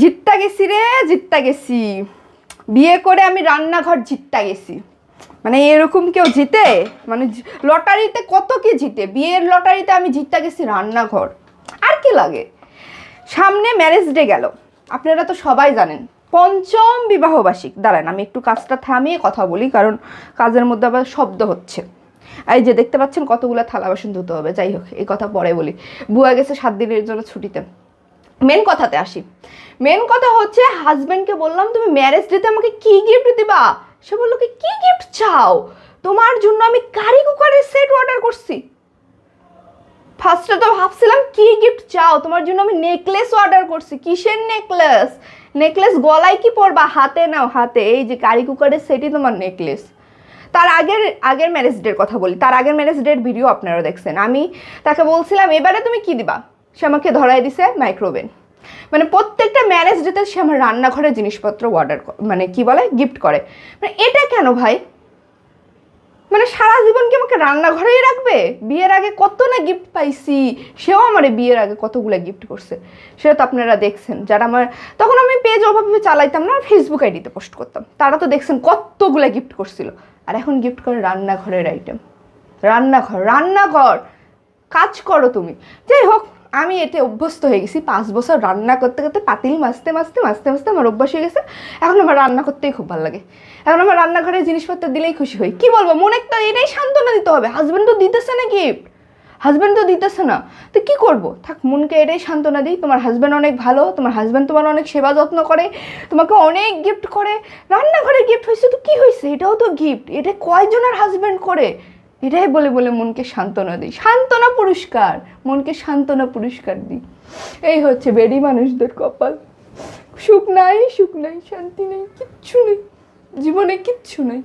জিততা গেছি রে, জিততা গেছি। বিয়ে করে আমি রান্নাঘর জিততা গেছি। মানে এরকম কেউ জিতে? মানে লটারিতে কত কি জিতে, বিয়ের লটারিতে আমি জিততা গেছি রান্নাঘর। আর কি লাগে? সামনে ম্যারেজ ডে গেল, আপনারা তো সবাই জানেন। পঞ্চম বিবাহবার্ষিক। দাঁড়ান আমি একটু কাজটা থামিয়ে কথা বলি, কারণ কাজের মধ্যে আবার শব্দ হচ্ছে। এই যে দেখতে পাচ্ছেন কতগুলো থালা বাসন ধুতে হবে। যাই হোক, এই কথা পরে বলি। বুয়া গেছে 7 দিনের জন্য ছুটিতে। মেন কথাতে আসি। মেন কথা হচ্ছে, হাজব্যান্ডকে বললাম তুমি ম্যারেজ ডেতে আমাকে কি গিফট দিবা। সে বললো কি গিফট চাও? তোমার জন্য আমি কারি কুকারের সেট অর্ডার করছি। ফার্স্টে তো ভাবছিলাম কি গিফট চাও, তোমার জন্য আমি নেকলেস অর্ডার করছি। কিসের নেকলেস? নেকলেস গলায় কি পরবা? হাতে নাও, হাতে। এই যে কারি কুকারের সেটই তোমার নেকলেস। তার আগের ম্যারেজ ডের কথা বলি। তার আগের ম্যারেজ ডের ভিডিও আপনারা দেখছেন। আমি তাকে বলছিলাম এবারে তুমি কি দিবা, সে আমাকে ধরাই দিছে মাইক্রোওভেন। মানে প্রত্যেকটা ম্যারেজ ডেতে সে আমার রান্নাঘরের জিনিসপত্র অর্ডার, মানে কি বলে, গিফট করে। মানে এটা কেন ভাই? মানে সারা জীবন কি আমাকে রান্নাঘরেই রাখবে? বিয়ের আগে কত না গিফট পাইছি, সেও আমার বিয়ের আগে কতগুলো গিফট করছে, সেটা তো আপনারা দেখছেন। যারা আমার, তখন আমি পেজ ওভাবে চালাইতাম না, ফেসবুক আইডিতে পোস্ট করতাম, তারা তো দেখছেন কতগুলো গিফট করছিল। আর এখন গিফট করে রান্নাঘরের আইটেম। রান্নাঘর কাজ করো তুমি। যাই হোক, আমি এতে অভ্যস্ত হয়ে গেছি। 5 বছর রান্না করতে করতে, পাতিল মাজতে মাজতে মাজতে মাজতে আমার অভ্যাস হয়ে গেছে। এখন আমার রান্না করতেই খুব ভালো লাগে। এখন আমার রান্নাঘরে জিনিসপত্র দিলেই খুশি হই। কি বলবো, মনে তো এটাই সান্ত্বনা দিতে হবে। হাজব্যান্ড তো দিতেছে না গিফট, হাজব্যান্ড তো দিতেছে না, তো কি করবো? থাক, মনকে এটাই সান্ত্বনা দিই, তোমার হাজব্যান্ড অনেক ভালো, তোমার হাজব্যান্ড তোমার অনেক সেবা যত্ন করে, তোমাকে অনেক গিফট করে। রান্নাঘরে গিফট হয়েছে তো কি হয়েছে, এটাও তো গিফট। এটা কয়জনের হাজব্যান্ড করে? এটাই বলে বলে মনকে সান্ত্বনা দিই, সান্ত্বনা পুরস্কার, মনকে সান্ত্বনা পুরস্কার দিই। এই হচ্ছে বেডি মানুষদের কপাল। সুখ নাই, সুখ নাই, শান্তি নেই, কিচ্ছু নেই জীবনে, কিচ্ছু নেই।